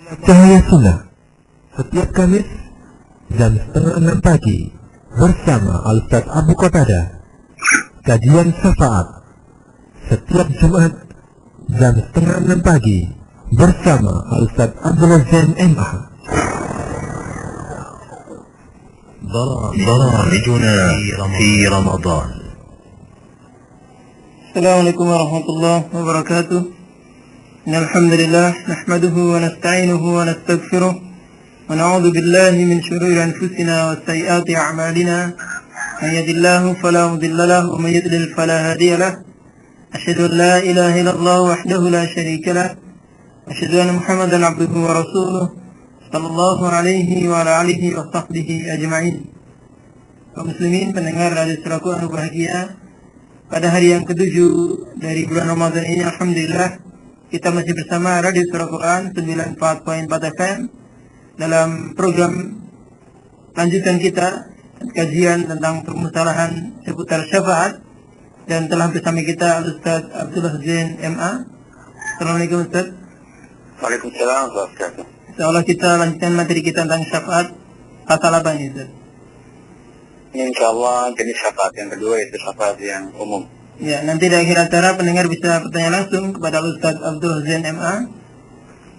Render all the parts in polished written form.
Cahaya Sunnah setiap Kamis jam 5:30 pagi bersama Al-Ustaz Abu Qatadah. Kajian syafaat setiap Jumat jam 5:30 pagi bersama Al-Ustaz Abdul Zain MA. برامجنا في رمضان. السلام عليكم ورحمة الله وبركاته. إن الحمد لله نحمده ونستعينه ونستغفره ونعوذ بالله من شرور أنفسنا وسيئات أعمالنا. من يهد الله فلا مضل له ومن يضلل فلا هادي له. أشهد أن لا إله إلا الله وحده لا شريك له. أشهد أن محمدا عبده ورسوله صلى الله عليه وعلى آله وصحبه أجمعين. Kaum muslimin pendengar radio Suraku Anu Bahagia, pada hari yang ke-7 dari bulan Ramadan ini, alhamdulillah kita masih bersama radio Surah Quran 94.4 FM dalam program lanjutan kita kajian tentang permasalahan seputar syafaat, dan telah bersama kita Ustaz Abdullah Zain MA. Assalamualaikum Ustaz. Waalaikumsalam warahmatullahi wabarakatuh. Seolah kita lanjutkan materi kita tentang syafaat, pasal apa ini Ustaz? Insyaallah jenis syafaat yang kedua itu syafaat yang umum. Ya, nanti di akhir acara pendengar bisa bertanya langsung kepada Ustaz Abdul Zain MA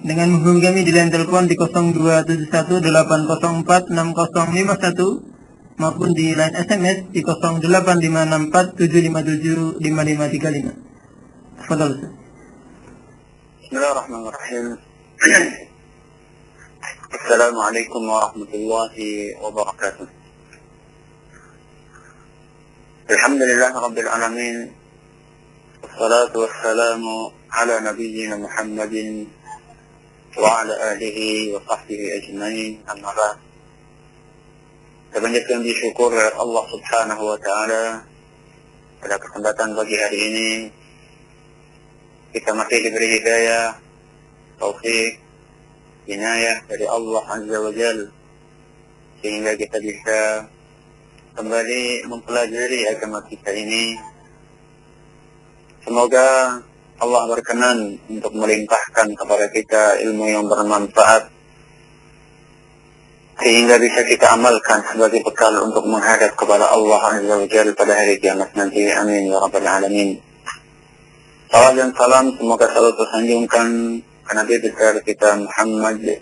dengan menghubungi kami di line telepon di 0271804651 maupun di line SMS di 085647575535. Tafadhal Ustaz. Bismillahirrahmanirrahim. Assalamualaikum warahmatullahi wabarakatuh. Alhamdulillah Rabbil Alamin. Wassalatu wassalamu ala nabiyyina Muhammadin wa ala alihi wa sahbihi ajma'in. Amma ba'd. Kita panjatkan syukur Allah Subhanahu wa taala pada kesempatan pagi hari ini kita masih diberi hidayah, taufik, inayah dari Allah Azza wa Jalla sehingga kita bisa kembali mempelajari agama kita ini. Semoga Allah berkenan untuk melimpahkan kepada kita ilmu yang bermanfaat sehingga bisa kita amalkan sebagai bekal untuk menghadap kepada Allah Azza wa Jalla pada hari kiamat nanti. Amin ya rabbal alamin. Salam dan salam semoga selalu tersanjungkan ke Nabi besar kita Muhammad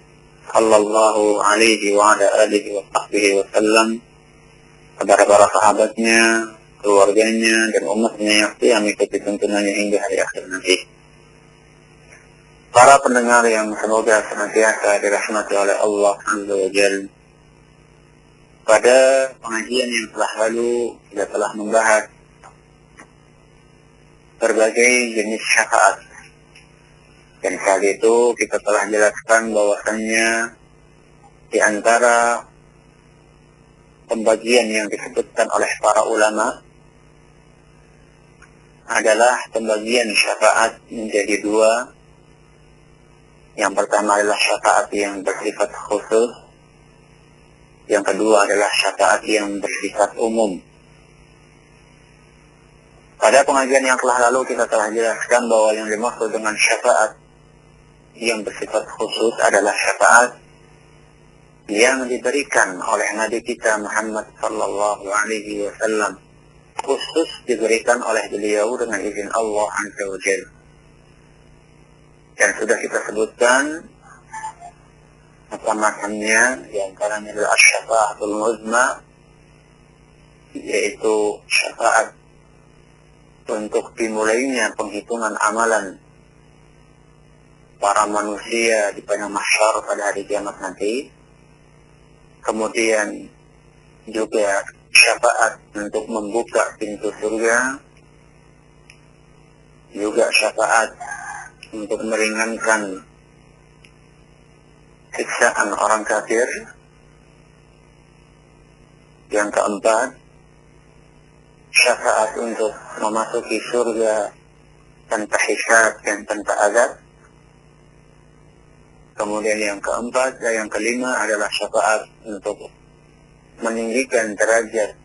sallallahu alaihi wa ala alihi wa sahbihi wasallam, kepada para sahabatnya, keluarganya, dan umatnya yang setia mengikuti tuntunannya hingga hari akhir nanti. Para pendengar yang semoga senantiasa dirahmati oleh Allah Azza wa Jalla, pada pengajian yang telah lalu kita telah membahas berbagai jenis syafaat, dan kali itu kita telah jelaskan bahwasannya di antara pembagian yang disebutkan oleh para ulama adalah pembagian syafaat menjadi dua. Yang pertama adalah syafaat yang bersifat khusus, yang kedua adalah syafaat yang bersifat umum. Pada pengajian yang telah lalu kita telah jelaskan bahwa yang dimaksud dengan syafaat yang bersifat khusus adalah syafaat yang diberikan oleh Nabi kita Muhammad sallallahu alaihi wasallam, khusus diberikan oleh beliau dengan izin Allah Azza wa Jalla. Dan sudah kita sebutkan macam-macamnya, yang antaranya adalah syafaatul uzma, yaitu syafaat untuk dimulainya penghitungan amalan para manusia di padang mahsyar pada hari kiamat nanti. Kemudian juga syafaat untuk membuka pintu surga, juga syafaat untuk meringankan siksaan orang kafir. Yang keempat, syafaat untuk memasuki surga tanpa hisab dan tanpa azab. Kemudian yang keempat dan yang kelima adalah syafaat untuk meninggikan derajat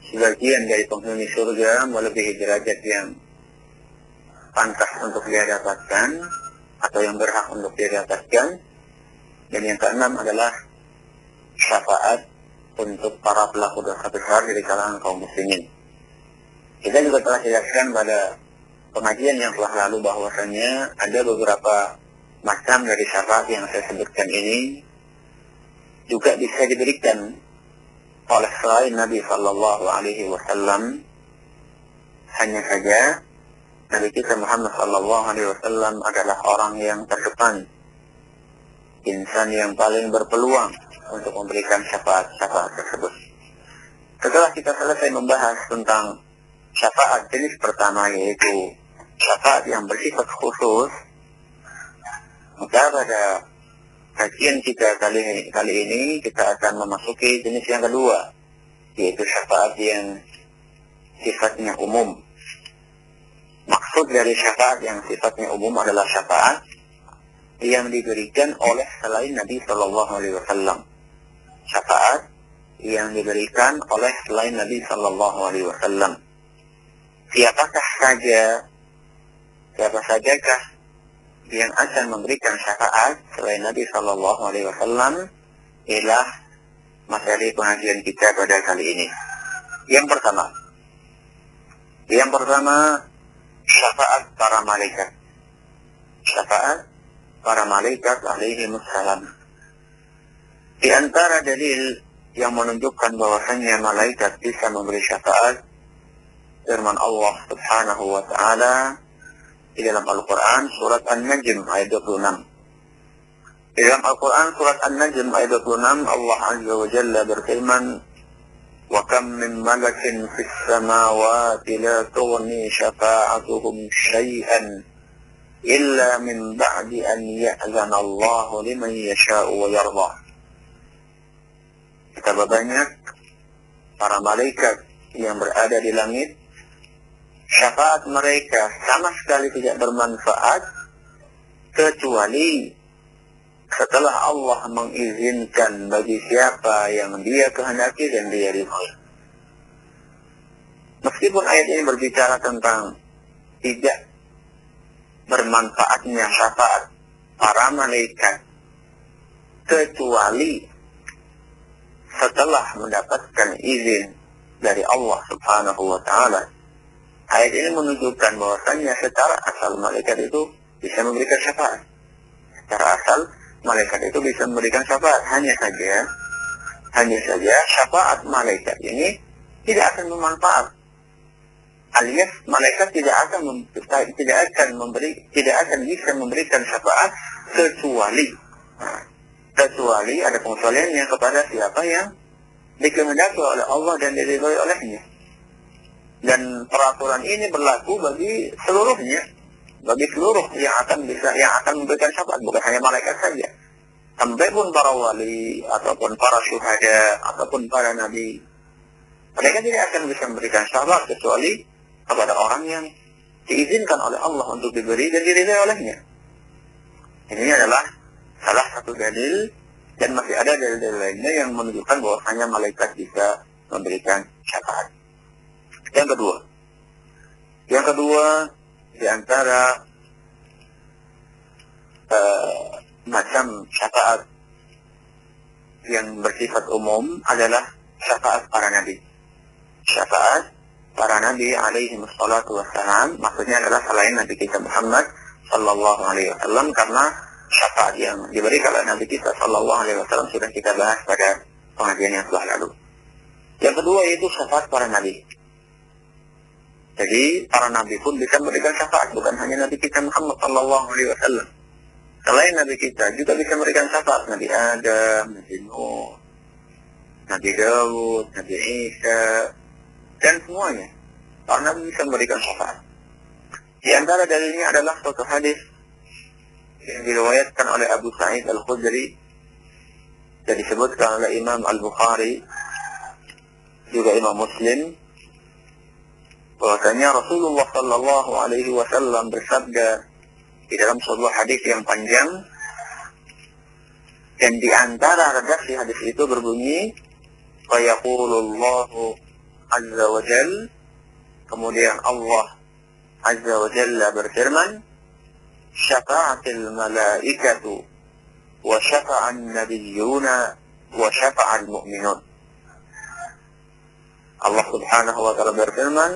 sebagian dari penghuni surga melebihi derajat yang pantas untuk dia dapatkan, atau yang berhak untuk didapatkan. Dan yang keenam adalah syafaat untuk para pelaku dosa besar dari kalangan kaum muslimin. Kita juga telah jelaskan pada pengajian yang telah lalu bahwasanya ada beberapa macam dari syafaat yang saya sebutkan ini juga bisa diberikan oleh selain Nabi Sallallahu Alaihi Wasallam. Hanya saja Nabi kita Muhammad Sallallahu Alaihi Wasallam adalah orang yang terdepan, insan yang paling berpeluang untuk memberikan syafaat-syafaat tersebut. Setelah kita selesai membahas tentang syafaat jenis pertama, yaitu syafaat yang bersifat khusus, maka pada kajian kita kali ini kita akan memasuki jenis yang kedua, yaitu syafaat yang sifatnya umum. Maksud dari syafaat yang sifatnya umum adalah syafaat yang diberikan oleh selain Nabi Sallallahu Alaihi Wasallam. Syafaat yang diberikan oleh selain Nabi Sallallahu Alaihi Wasallam. Siapa sajakah yang akan memberikan syafaat selain Nabi Sallallahu Alaihi Wasallam? Inilah materi pengajian kita pada kali ini. Yang pertama, syafaat para malaikat. Syafaat para malaikat alaihi wassalam. Di antara dalil yang menunjukkan bahwasannya malaikat bisa memberi syafaat, firman Allah Subhanahu wa taala di dalam Al-Qur'an surat An-Najm ayat 26. Di dalam Al-Qur'an surat An-Najm ayat 26 Allah Azza wa Jalla berfirman, "Wa kam min malakin fis samawati la tughni syafa'atuhum syai'an illa min ba'di an ya'zana Allah liman yasha'u wa yarda." Betapa banyak para malaikat yang berada di langit, syafaat mereka sama sekali tidak bermanfaat kecuali setelah Allah mengizinkan bagi siapa yang Dia kehendaki dan Dia ridhoi. Meskipun ayat ini berbicara tentang tidak bermanfaatnya syafaat para malaikat kecuali setelah mendapatkan izin dari Allah Subhanahu wa taala, ayat ini menunjukkan bahwasanya secara asal malaikat itu bisa memberikan syafaat. Secara asal malaikat itu bisa memberikan syafaat. Hanya saja syafaat malaikat ini tidak akan bermanfaat. Alias malaikat tidak akan bisa memberikan syafaat kecuali ada pengecualiannya kepada siapa yang dikehendaki oleh Allah dan diridhoi olehnya. Dan peraturan ini berlaku bagi seluruh yang akan memberikan syafaat, bukan hanya malaikat saja. Sampai pun para wali ataupun para syuhada ataupun para nabi, mereka tidak akan bisa memberikan syafaat kecuali kepada orang yang diizinkan oleh Allah untuk diberi dan diridhai olehnya. Ini adalah salah satu dalil, dan masih ada dalil-dalil lainnya yang menunjukkan bahwasanya malaikat bisa memberikan syafaat. Yang kedua di antara macam syafaat yang bersifat umum adalah syafaat para nabi. Syafaat para nabi alaihi wassalatu wassalam, maksudnya adalah selain Nabi kita Muhammad sallallahu alaihi wasallam, karena syafaat yang diberikan oleh Nabi kita sallallahu alaihi wasallam sudah kita bahas pada pengajian yang telah lalu. Yang kedua yaitu syafaat para nabi. Jadi para nabi pun bisa memberikan syafaat, bukan hanya Nabi kita Muhammad sallallahu alaihi wasallam. Selain Nabi kita juga bisa memberikan syafaat, Nabi Adam, Nabi Nuh, Nabi Daud, Nabi Isa, dan semuanya. Para nabi bisa memberikan syafaat. Di antara dalilnya adalah suatu hadis yang diriwayatkan oleh Abu Sa'id Al-Khudri dan disebutkan oleh Imam Al-Bukhari juga Imam Muslim, bahwasanya Rasulullah sallallahu alaihi wasallam bersabda di dalam sebuah hadis yang panjang, dan di antara redaksi hadis itu berbunyi, fa yaqulullahu azza wa jalla, kemudian Allah azza wa jalla berfirman, syafa'atil malaikatu wa syafa'an nabiyyuna wa syafa'al mu'minun. Allah Subhanahu wa taala berfirman,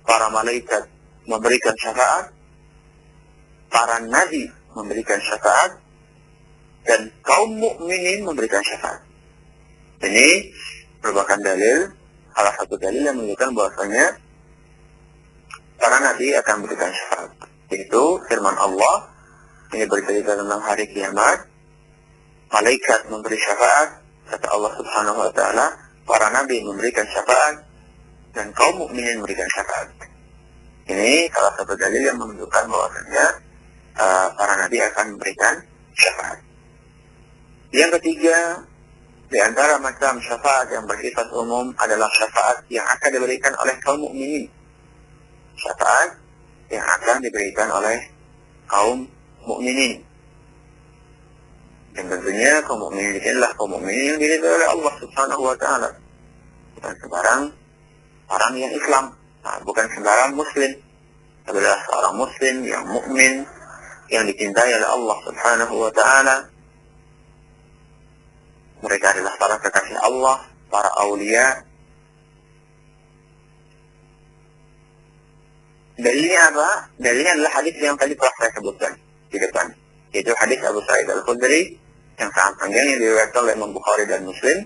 para malaikat memberikan syafaat, para nabi memberikan syafaat, dan kaum mukminin memberikan syafaat. Ini merupakan dalil, salah satu dalil yang menunjukkan bahwasanya para nabi akan memberikan syafaat. Yaitu firman Allah, ini bercerita tentang hari kiamat, malaikat memberi syafaat, kata Allah Subhanahu wa taala, para nabi memberikan syafaat, dan kaum mukminin memberikan syafaat. Ini salah satu dalil yang menunjukkan bahwasanya para nabi akan memberikan syafaat. Yang ketiga, di antara macam syafaat yang bersifat umum adalah syafaat yang akan diberikan oleh kaum mukminin. Syafaat yang akan diberikan oleh kaum mukminin. Dan tentunya kaum mukminin ini adalah kaum mukminin yang diridhoi oleh Allah Subhanahu wa taala. Bukan sembarang orang yang Islam, bukan sembarang muslim. Adalah seorang muslim yang mukmin yang dicintai oleh Allah Subhanahu wa taala. Mereka adalah para kekasih Allah, para aulia. Dalilnya apa? Dalilnya adalah hadis yang tadi telah saya sebutkan di depan. Yaitu hadis Abu Sa'id Al-Khudri yang sangat panjang yang diriwayatkan oleh Imam Bukhari dan Muslim,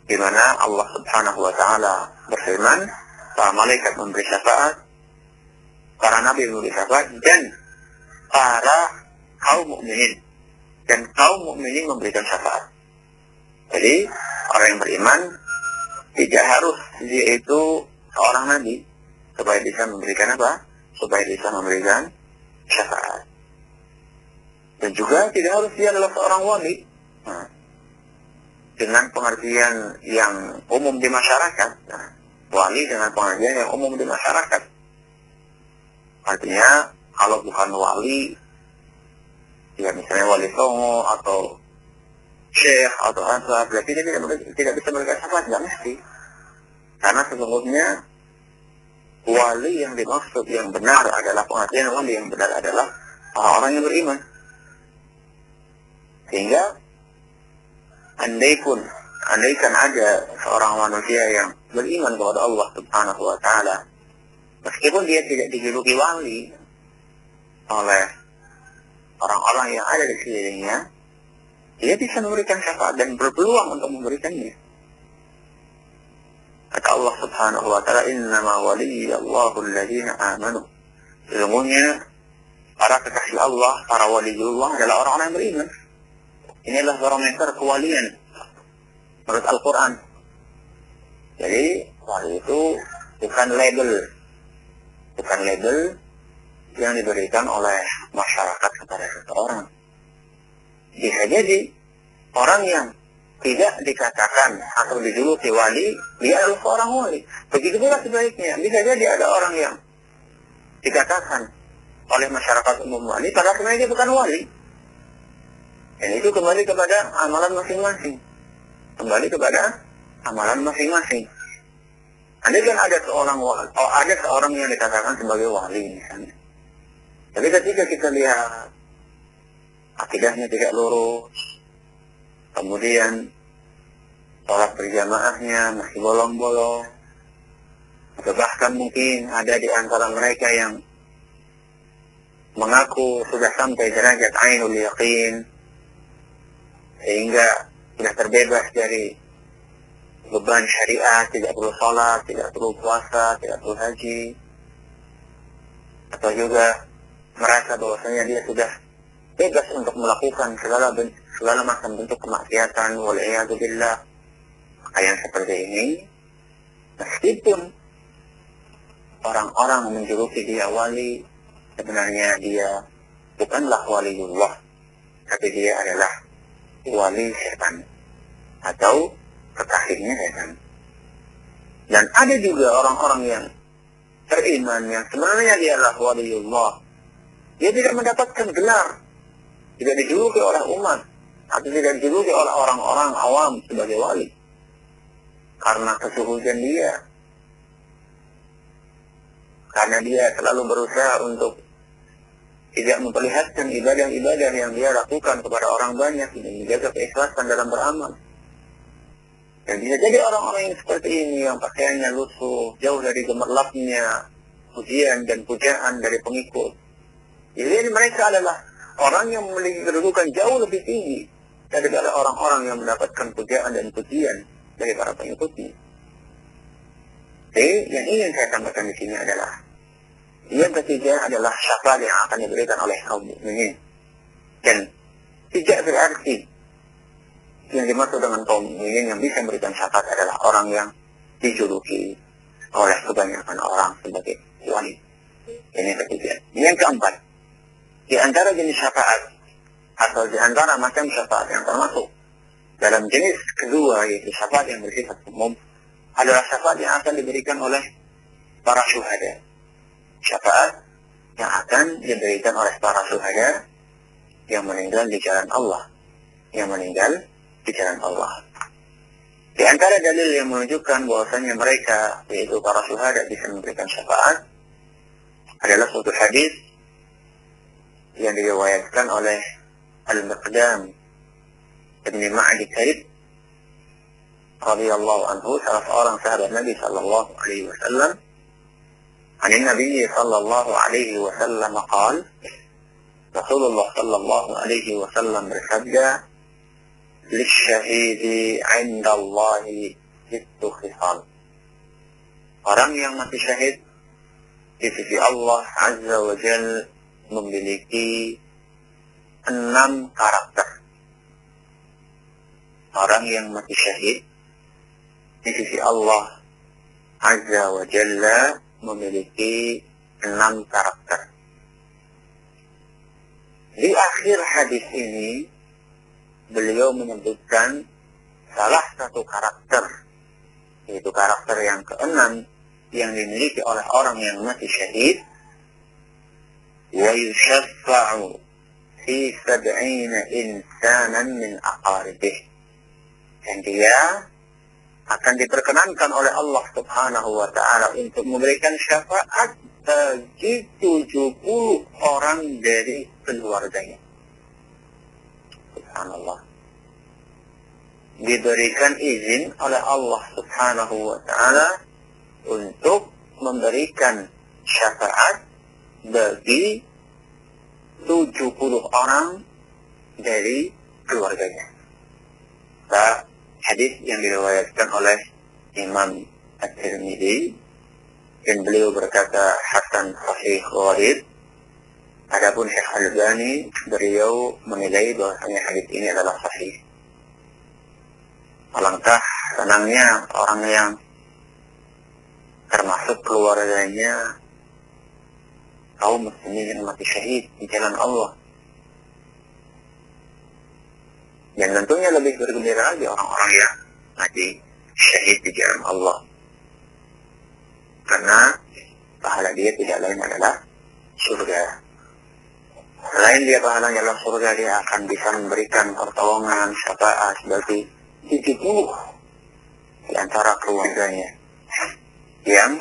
di mana Allah Subhanahu wa taala berfirman, para malaikat memberi syafaat, para nabi memberi syafaat, dan para kaum mukminin. Dan kaum mukminin memberikan syafaat. Jadi orang yang beriman tidak harus dia itu seorang nabi supaya bisa memberikan apa? Supaya bisa memberikan syafaat. Dan juga tidak harus dia adalah seorang wali. Dengan pengertian yang umum di masyarakat. Wali dengan pengertian yang umum di masyarakat. Artinya kalau bukan wali, ya misalnya wali songo atau syekh atau ansar, berarti dia tidak bisa memberikan syafaat, tidak mesti. Karena sesungguhnya wali yang dimaksud yang benar adalah, pengertian wali yang benar adalah orang-orang yang beriman. Sehingga andaikan ada seorang manusia yang beriman kepada Allah Subhanahu wa taala, meskipun dia tidak dijuluki wali oleh orang-orang yang ada di sekelilingnya, dia bisa memberikan syafaat dan berpeluang untuk memberikannya. Kata Allah Subhanahu wa taala, "Innama waliyallahu alladziina aamanu." Sesungguhnya para kekasih Allah, para waliullah adalah orang-orang yang beriman. Inilah barometer kewalian menurut Al-Quran. Jadi wali itu bukan label yang diberikan oleh masyarakat kepada seseorang. Bisa jadi orang yang tidak dikatakan atau dijuluki wali, dia adalah seorang wali. Begitu pula sebaliknya, bisa jadi ada orang yang dikatakan oleh masyarakat umum wali, padahal sebenarnya dia bukan wali. Dan itu kembali kepada amalan masing-masing. Andai kan ada seorang yang dikatakan sebagai wali misalnya. Tapi ketika kita lihat akidahnya tidak lurus, kemudian sholat berjamaahnya masih bolong-bolong, atau bahkan mungkin ada di antara mereka yang mengaku sudah sampai derajat ainul yaqin, sehingga sudah terbebas dari beban syariat, tidak perlu sholat, tidak perlu puasa, tidak perlu haji, atau juga merasa bahwasanya dia sudah bebas untuk melakukan segala macam bentuk kemaksiatan, wal'iyadzubillah. Yang seperti ini, meskipun orang-orang menjuluki dia wali, sebenarnya dia bukanlah waliullah, tapi dia adalah wali setan atau kekasihnya setan. Dan ada juga orang-orang yang beriman yang sebenarnya dia adalah waliullah, dia tidak mendapatkan gelar, tidak dijuluki oleh umat atau tidak dijuluki oleh orang-orang awam sebagai wali karena kesuhujan dia, karena dia selalu berusaha untuk tidak memperlihatkan ibadah-ibadah yang dia lakukan kepada orang banyak, dan menjaga keikhlasan dalam beramal. Dan bisa jadi orang-orang yang seperti ini, yang pakaiannya lusuh, jauh dari gemerlapnya pujian dan pujaan dari pengikut. Jadi mereka adalah orang yang memiliki kedudukan jauh lebih tinggi daripada orang-orang yang mendapatkan pujaan dan pujian dari para pengikutnya. Jadi yang ingin saya sampaikan di sini adalah yang ketiga adalah syafaat yang akan diberikan oleh kaum mukminin. Dan tidak berarti yang dimaksud dengan kaum mukminin yang bisa memberikan syafaat adalah orang yang dijuluki oleh kebanyakan orang sebagai wali. Ini yang ketiga. Yang keempat, di antara jenis syafaat atau di antara macam syafaat yang termasuk dalam jenis kedua, yaitu syafaat yang bersifat umum, adalah syafaat yang akan diberikan oleh para syuhada. Syafaat yang akan diberikan oleh para syuhada yang meninggal di jalan Allah. Yang meninggal di jalan Allah. Di antara dalil yang menunjukkan bahwasanya mereka, yaitu para syuhada, bisa memberikan syafaat adalah suatu hadis yang diriwayatkan oleh Al-Miqdam Ibn Ma'di Karib radhiyallahu anhu, salah seorang sahabat Nabi sallallahu alaihi wasallam. عن النبي صلى الله عليه وسلم قال رسول الله صلى الله عليه وسلم bersabda للشهيد عند الله 6 خصال. Orang yang mati syahid di sisi Allah Azza wa Jalla memiliki 6 karakter. Orang yang mati syahid di sisi Allah Azza wa Jalla memiliki 6 karakter. Di akhir hadis ini, beliau menyebutkan salah satu karakter, yaitu karakter yang ke-6 yang dimiliki oleh orang yang mati syahid. Wa yushaffa'u fi 70 insanan min aqaribih. Dan dia akan diperkenankan oleh Allah Subhanahu wa ta'ala untuk memberikan syafaat bagi 70 orang dari keluarganya. Subhanallah. Diberikan izin oleh Allah Subhanahu wa ta'ala untuk memberikan syafaat bagi 70 orang dari keluarganya. Hadis yang diriwayatkan oleh Imam At-Tirmidzi dan beliau berkata hasan sahih gharib. Adapun Syekh Al-Albani, beliau menilai bahwasanya hadis ini adalah sahih. Alangkah senangnya orang yang termasuk keluarganya kaum muslimin yang mati syahid di jalan Allah. Dan tentunya lebih bergembira lagi orang-orang yang mati syahid di jalan Allah. Karena pahala dia tidak lain adalah surga. Selain dia pahalanya adalah surga, dia akan bisa memberikan pertolongan, syafaat bagi 70 di antara keluarganya yang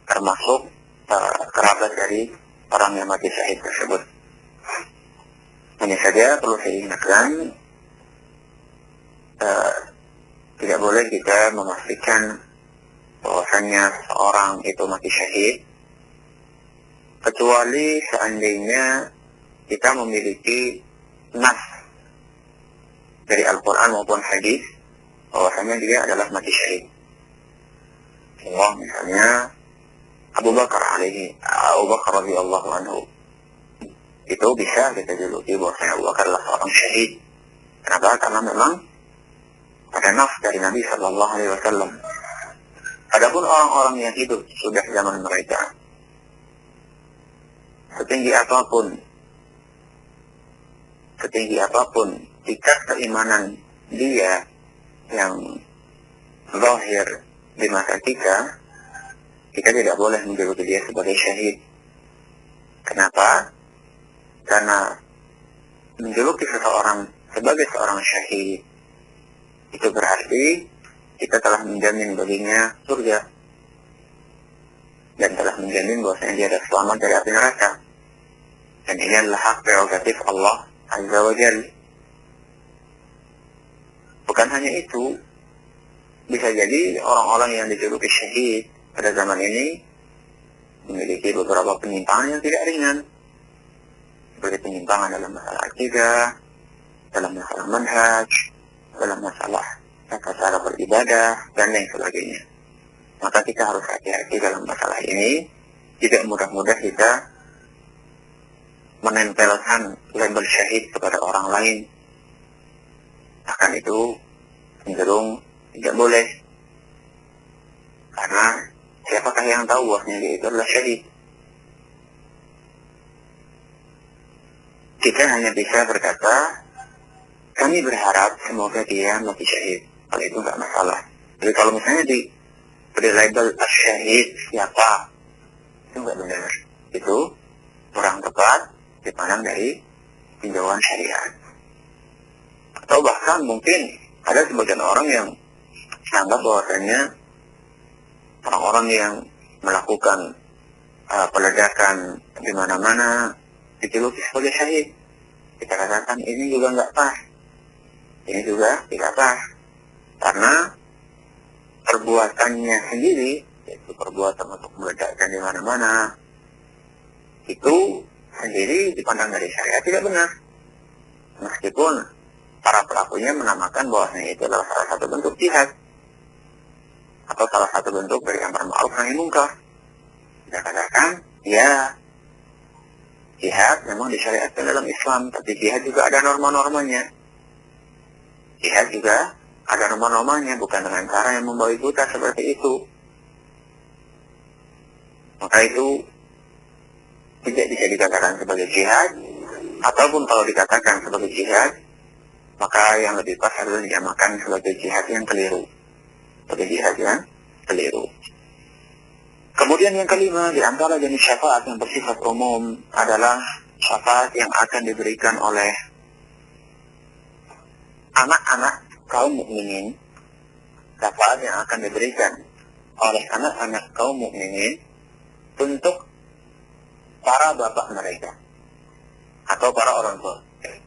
termasuk kerabat dari orang yang mati syahid tersebut. Hanya saja perlu saya ingatkan, tidak boleh kita memastikan bahwasanya seorang itu mati syahid kecuali seandainya kita memiliki nas dari Al-Quran maupun hadis bahwasanya dia adalah mati syahid. Allah misalnya Abu Bakar radhiyallahu anhu, itu bisa kita juluki bahwasanya Abu Bakar adalah seorang syahid. Kenapa? Karena memang ada nas dari Nabi Sallallahu Alaihi Wasallam. Adapun orang-orang yang hidup sudah zaman mereka, setinggi apapun tingkat keimanan dia yang zahir di mata kita tidak boleh menjuluki dia sebagai syahid. Kenapa? Karena menjuluki seseorang sebagai seorang syahid itu berarti kita telah menjamin baginya surga. dan telah menjamin bahwasanya dia adalah selamat dari api neraka. Dan ini adalah hak prerogatif Allah Azza wa Jalla. Bukan hanya itu, bisa jadi orang-orang yang dijuluki syahid pada zaman ini memiliki beberapa penyimpangan yang tidak ringan, seperti penyimpangan dalam masalah akidah, dalam masalah manhaj, dalam masalah tata cara beribadah, dan lain sebagainya. Maka kita harus hati-hati dalam masalah ini, tidak mudah-mudah kita menempelkan label syahid kepada orang lain. Bahkan itu cenderung tidak boleh. Karena siapakah yang tahu bahwasanya dia itu adalah syahid? Kita hanya bisa berkata, kami berharap semoga dia mati syahid. Kalau itu nggak masalah. Jadi kalau misalnya diberi label syahid siapa, itu nggak benar. Itu kurang tepat dipandang dari tinjauan syariat. Atau bahkan mungkin ada sebagian orang yang menganggap bahwasanya orang-orang yang melakukan peledakan di mana-mana dijuluki sebagai syahid. Kita katakan ini juga nggak pas. Ini juga tidak pas. Karena perbuatannya sendiri, yaitu perbuatan untuk meledakkan di mana-mana, itu sendiri dipandang dari syariat tidak benar. Meskipun para pelakunya menamakan bahwasanya itu adalah salah satu bentuk jihad atau salah satu bentuk dari amar ma'ruf nahi munkar. Kita katakan, ya, jihad memang disyariatkan dalam Islam, tapi jihad juga ada norma-normanya. Jihad juga ada norma-normanya, bukan dengan cara yang membawi buta seperti itu. Maka itu tidak bisa dikatakan sebagai jihad, ataupun kalau dikatakan sebagai jihad, maka yang lebih pas adalah dinamakan sebagai jihad yang keliru. Sebagai jihad yang keliru. Kemudian yang kelima, di antara jenis syafaat yang bersifat umum adalah syafaat yang akan diberikan oleh anak-anak kaum mukminin. Syafaat yang akan diberikan oleh anak-anak kaum mukminin untuk para bapak mereka atau para orang tua.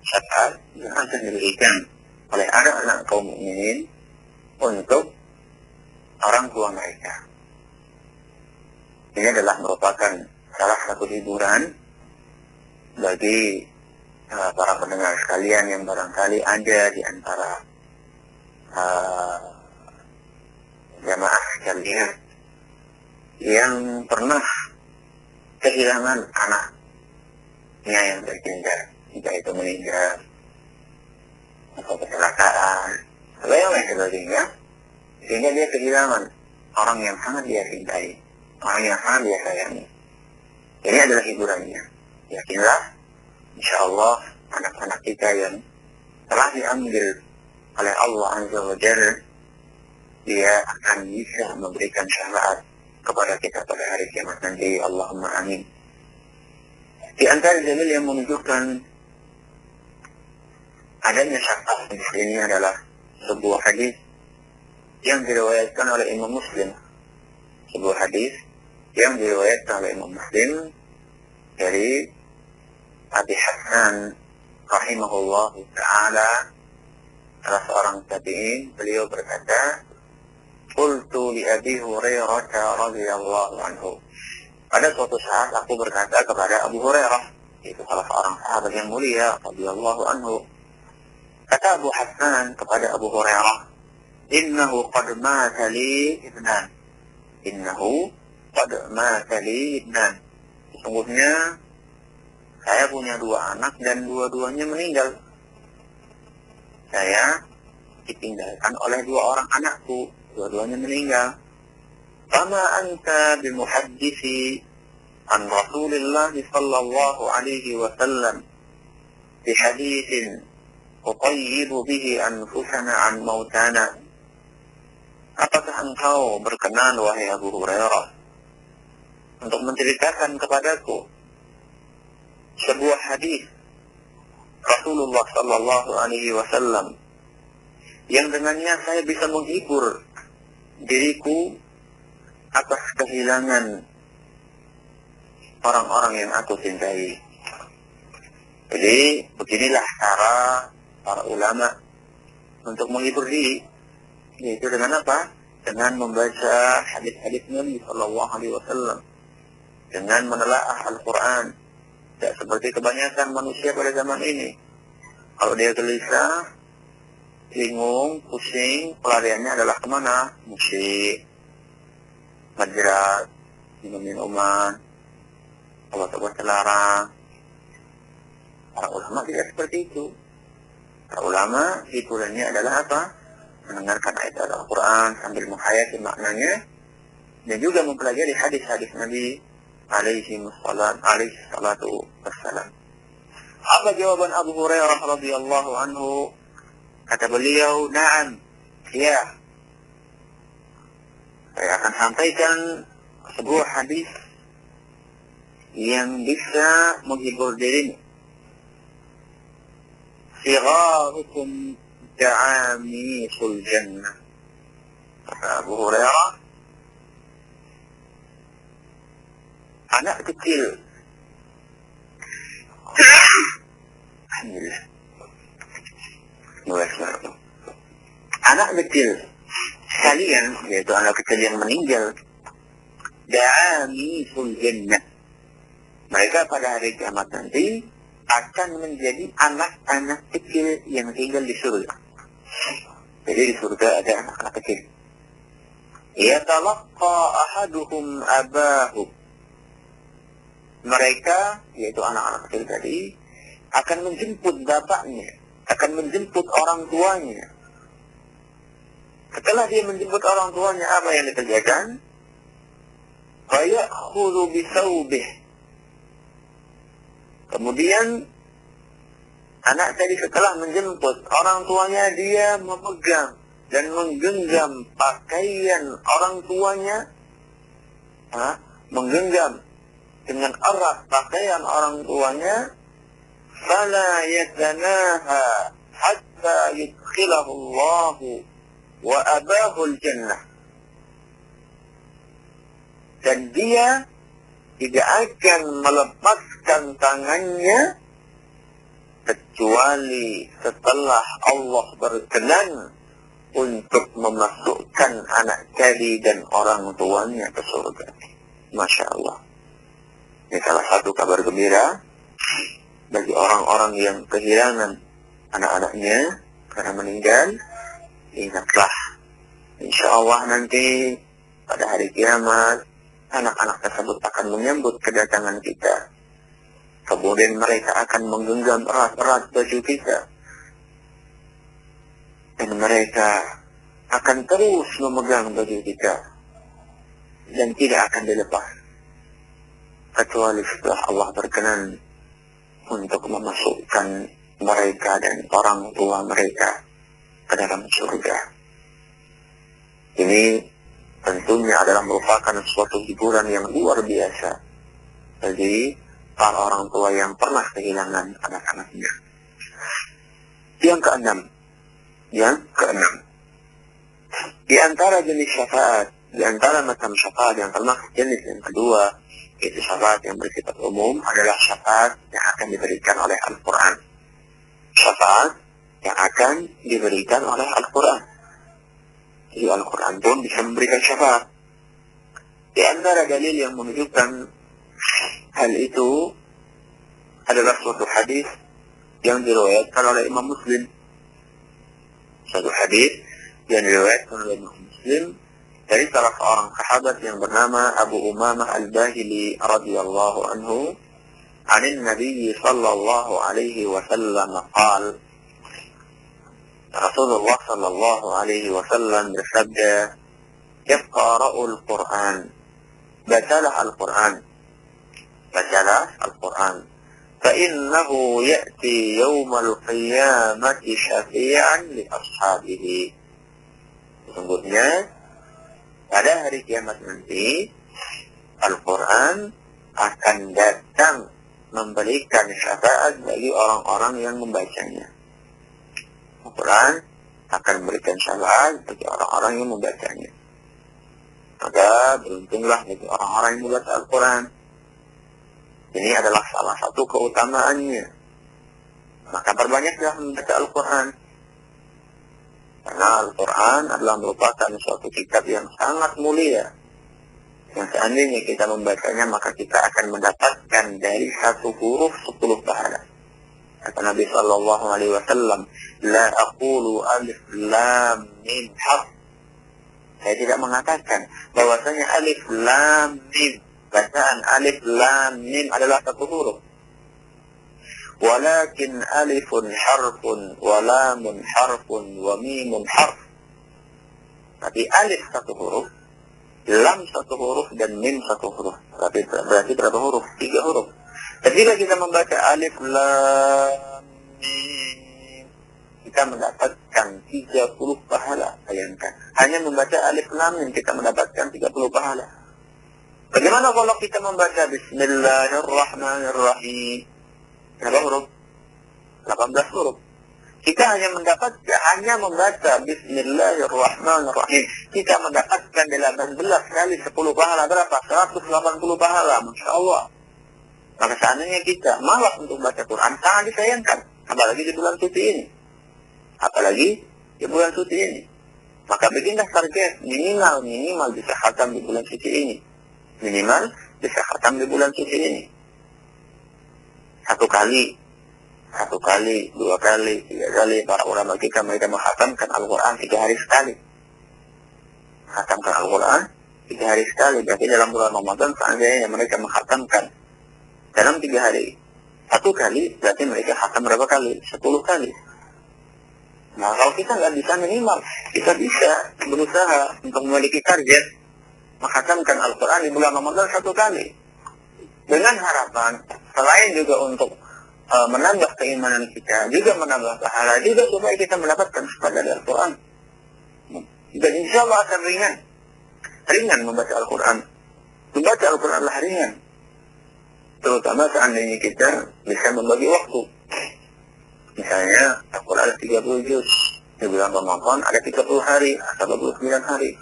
Syafaat yang akan diberikan oleh anak-anak kaum mukminin untuk orang tua mereka. Ini adalah merupakan salah satu hiburan bagi para pendengar sekalian yang barangkali ada di antara jamaah sekalian yang pernah kehilangan anaknya yang tertinggal, jika itu meninggal atau kecelakaan atau yang lain sebagainya, sehingga dia kehilangan orang yang sangat dia cintai, orang yang sangat dia sayangi. Ini adalah hiburannya. Yakinlah, insya Allah anak-anak kita yang telah diambil oleh Allah Azza wa Jalla, dia akan bisa memberikan syafaat kepada kita pada hari kiamat nanti. Allahumma amin. Di antara dalil yang menunjukkan adanya syafaat di sini adalah sebuah hadis yang diriwayatkan oleh Imam Muslim. Sebuah hadis yang diriwayatkan oleh Imam Muslim dari Abi Hasan rahimahullah ta'ala, salah seorang tabi'in. Beliau berkata, qultu li Abi Hurairah radhiyallahu anhu. Pada suatu saat aku berkata kepada Abu Hurairah, itu salah seorang sahabat yang mulia radhiyallahu anhu. Kata Abu Hasan kepada Abu Hurairah, innahu qad mata li ibnan. Innahu qad mata li ibnan. Sesungguhnya saya punya dua anak dan dua-duanya meninggal. Saya ditinggalkan oleh dua orang anakku, dua-duanya meninggal. Fama anta bimuhaddisi an Rasulillah sallallahu alaihi wasallam bi haditsin uqayyibu bihi anfusana an mautana. Apakah engkau berkenan, wahai Abu Hurairah, untuk menceritakan kepadaku sebuah hadis Rasulullah sallallahu alaihi wasallam yang dengannya saya bisa menghibur diriku atas kehilangan orang-orang yang aku cintai. Jadi beginilah cara para ulama untuk menghibur diri, yaitu dengan apa? Dengan membaca hadis-hadis Nabi Sallallahu Alaihi Wasallam, dengan menelaah Al-Quran. Tidak seperti kebanyakan manusia pada zaman ini. Kalau dia gelisah, bingung, pusing, pelariannya adalah kemana? Musik, majelis, minum-minuman, obat-obat terlarang. Para ulama tidak seperti itu. Para ulama hiburannya adalah apa? Mendengarkan ayat Al-Quran sambil menghayati maknanya, dan juga mempelajari hadis-hadis Nabi alaihi salatu wassalam. Apa jawaban Abu Hurairah radhiyallahu anhu? Kata beliau, "Na'am, ya." Saya akan sampaikan sebuah hadis yang bisa menghibur dirimu. Sigharukum da'amisul jannah. Kata Abu Hurairah, anak kecil. Alhamdulillah. Anak kecil sekalian, yaitu anak kecil yang meninggal, da'amisul jannah. Mereka pada hari kiamat nanti akan menjadi anak-anak kecil yang tinggal di surga. Jadi di surga ada anak-anak kecil. Yatalaqqa ahaduhum abahu. Mereka, yaitu anak-anak kecil tadi, akan menjemput bapaknya, akan menjemput orang tuanya. Setelah dia menjemput orang tuanya, apa yang dikerjakan? Fayakhudhu bisawbih. Kemudian anak tadi setelah menjemput orang tuanya, dia memegang dan menggenggam pakaian orang tuanya, menggenggam dengan erat pakaian orang tuanya. Fala yatanaha hatta yudkhilahu Allahu wa abahu al-jannah. Dan dia tidak akan melepaskan tangannya kecuali setelah Allah berkenan untuk memasukkan anak tadi dan orang tuanya ke surga. Masya Allah. Ini salah satu kabar gembira bagi orang-orang yang kehilangan anak-anaknya karena meninggal. Ingatlah, insya Allah nanti pada hari kiamat anak-anak tersebut akan menyambut kedatangan kita. Kemudian mereka akan menggenggam erat-erat baju kita. Dan mereka akan terus memegang baju kita. Dan tidak akan dilepas. Kecuali setelah Allah berkenan untuk memasukkan mereka dan orang tua mereka ke dalam surga. Ini tentunya adalah merupakan suatu hiburan yang luar biasa bagi para orang tua yang pernah kehilangan anak-anaknya. Yang keenam, di antara jenis syafaat, di antara macam syafaat yang termasuk jenis yang kedua, yaitu syafaat yang bersifat umum, adalah syafaat yang akan diberikan oleh Al-Quran. Syafaat yang akan diberikan oleh Al-Quran. Jadi Al-Quran pun bisa memberikan syafaat. Di antara dalil yang menunjukkan hal itu adalah suatu hadis yang diriwayatkan oleh Imam Muslim. Suatu hadis yang diriwayatkan oleh Imam Muslim dari salah seorang sahabat yang bernama Abu Umamah Al-Bahili radhiyallahu anhu, anin Nabi sallallahu alaihi wasallam qala, Rasulullah sallallahu alaihi wasallam bersabda, "Iqra'ul Qur'an." Bacalah Al-Quran. Bacalah Al-Quran. فَإِنَّهُ يَأْتِي يَوْمَ الْقِيَامَةِ شَفِيعًا لِأَصْحَابِهِ. Sesungguhnya pada hari kiamat nanti Al-Quran akan datang memberikan syafaat bagi orang-orang yang membacanya. Al-Quran akan memberikan syafaat bagi orang-orang yang membacanya. Maka beruntunglah bagi orang-orang yang membaca Al-Quran. Ini adalah salah satu keutamaannya. Maka perbanyaklah membaca Al-Quran. Karena Al-Quran adalah merupakan suatu kitab yang sangat mulia. Yang seandainya kita membacanya, maka kita akan mendapatkan dari satu huruf 10 pahala. Kata Nabi SAW, La aqulu alif lam mim harf. Saya tidak mengatakan bahwasanya alif lam mim, bacaan alif lam mim adalah satu huruf. Walakin alifun harfun, wa lamun harfun, wa mimun harf. Tapi alif satu huruf, lam satu huruf, dan mim satu huruf. Berarti berapa huruf? 3 huruf. Ketika kita membaca alif lam mim, kita mendapatkan 30 pahala. Bayangkan, hanya membaca alif lam mim kita mendapatkan 30 pahala. Bagaimana kalau kita membaca Bismillahirrahmanirrahim? Berapa huruf? 18 huruf. Kita hanya membaca Bismillahirrahmanirrahim. Kita mendapatkan 18 kali 10 pahala. Berapa? 180 pahala. Masya Allah. Maka seandainya kita malas untuk baca Quran, sangat disayangkan. Apalagi di bulan suci ini. Maka bikinlah target minimal bisa khatam di bulan suci ini. Satu kali, 2 kali, 3 kali. Para ulama kita mereka menghatamkan Al-Quran 3 hari sekali. Berarti dalam bulan Ramadan seandainya mereka menghatamkan dalam 3 hari 1 kali, berarti mereka khatam berapa kali? 10 kali. Nah, kalau kita nggak bisa minimal, kita bisa berusaha untuk memiliki target menghatamkan Al-Quran di bulan Ramadan 1 kali. Dengan harapan, selain juga untuk menambah keimanan kita, juga menambah pahala, juga supaya kita mendapatkan sifat dari Al-Quran. Dan insya Allah akan ringan membaca Al-Quran. Membaca Al-Quran adalah ringan. Terutama seandainya kita bisa membagi waktu. Misalnya, Al-Quran ada 30 juz. Di bulan Ramadan ada 30 hari, atau 29 hari.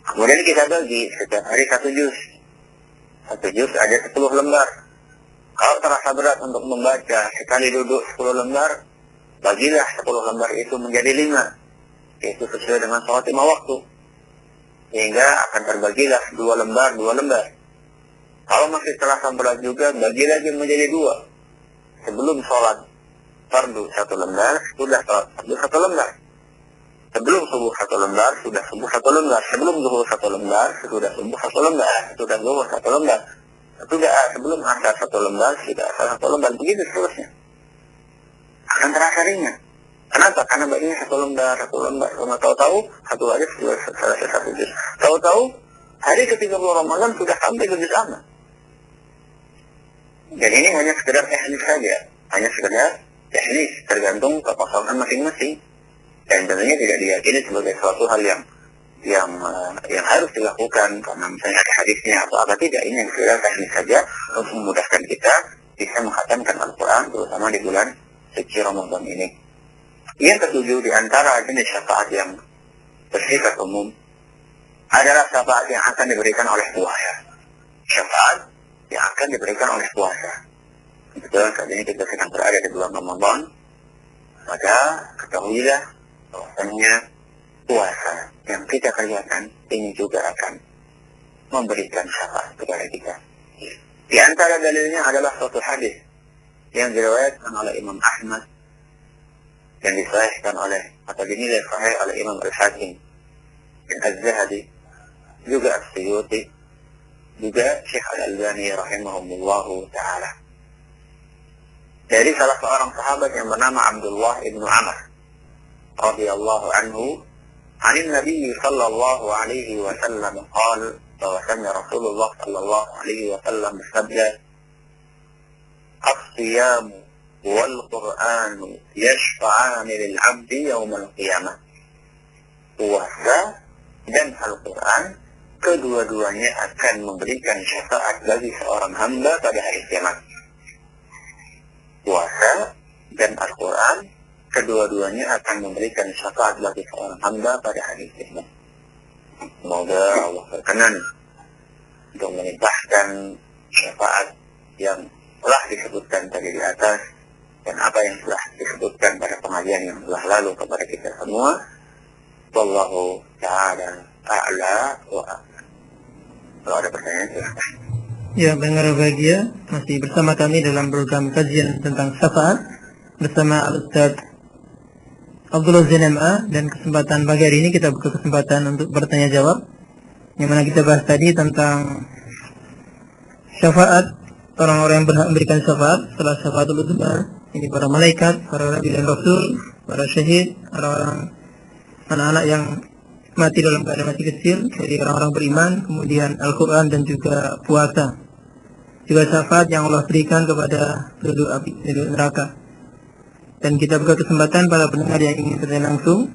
Kemudian kita bagi setiap hari 1 juz. 1 juz ada 10 lembar. Kalau terasa berat untuk membaca sekali duduk 10 lembar, bagilah 10 lembar itu menjadi 5. Yaitu sesuai dengan sholat 5 waktu. Sehingga akan terbagilah 2 lembar. Kalau masih terasa berat juga, bagi lagi menjadi 2. Sebelum sholat fardu 1 lembar, sudah sholat fardu 1 lembar. Sebelum subuh 1 lembar, sudah subuh 1 lembar. Sebelum zuhur 1 lembar, sudah subuh 1 lembar. Sudah zuhur 1 lembar. Sebelum asar 1 lembar, sudah asar 1 lembar. Begitu seterusnya. Akan terasa ringan. Kenapa? Karena baginya 1 lembar. Kalau tahu-tahu, 1 hari selesai 1 juz. Tahu-tahu, hari ke-30 Ramadan sudah sampai ke juz amat. Dan ini hanya sekedar teknis saja. Tergantung kekosongan masing-masing. Dan tentunya tidak diyakini sebagai suatu hal yang harus dilakukan karena misalnya ada hadisnya atau apa, tidak. Ini yang sekedar teknis saja untuk memudahkan kita bisa menghatamkan Al-Quran terutama di bulan suci Ramadan ini. Yang ketujuh, di antara jenis syafaat yang bersifat umum adalah syafaat yang akan diberikan oleh puasa. Syafaat yang akan diberikan oleh puasa. Kebetulan saat ini kita sedang berada di bulan Ramadan, maka ketahuilah bahwasanya puasa yang kita kerjakan ini juga akan memberikan syafaat kepada kita. Di antara dalilnya adalah suatu hadis yang diriwayatkan oleh Imam Ahmad yang disahihkan atau dinilai sahih oleh Imam Al-Hakim dan Az-Zahabi, juga As-Suyuti, juga Syekh Al-Albani rahimahumullahu ta'ala. Dari salah seorang sahabat yang bernama Abdullah ibn Amr radhiyallahu anhu, عن النبي صلى الله عليه وسلم قال وسمع رسول الله صلى الله عليه وسلم bersabda, الصيام والقرآن يشفعان للعبد يوم القيامة. Puasa dan Al-Quran kedua-duanya akan memberikan syafaat bagi seorang hamba pada hari kiamat. Puasa dan Al-Quran kedua-duanya akan memberikan syafaat bagi seorang hamba pada hari kiamat. Semoga Allah berkenan untuk melimpahkan syafaat yang telah disebutkan tadi di atas dan apa yang telah disebutkan pada pengajian yang telah lalu kepada kita semua. Wallahu ta'ala a'la wa a'lam. Kalau ada pertanyaan silahkan. Ya, pendengar bahagia, masih bersama kami dalam program kajian tentang syafaat bersama Al-Ustaz Abdullah Zain MA, dan kesempatan pagi hari ini kita buka kesempatan untuk bertanya jawab, yang mana kita bahas tadi tentang syafaat, orang-orang yang berhak memberikan syafaat setelah syafaatul uzma, ini para malaikat, para nabi dan rasul, para syahid, orang-orang anak-anak yang mati dalam keadaan masih kecil dari orang-orang beriman, kemudian Al-Quran dan juga puasa, juga syafaat yang Allah berikan kepada penduduk api, penduduk neraka. Dan kita buka kesempatan para pendengar yang ingin bertanya langsung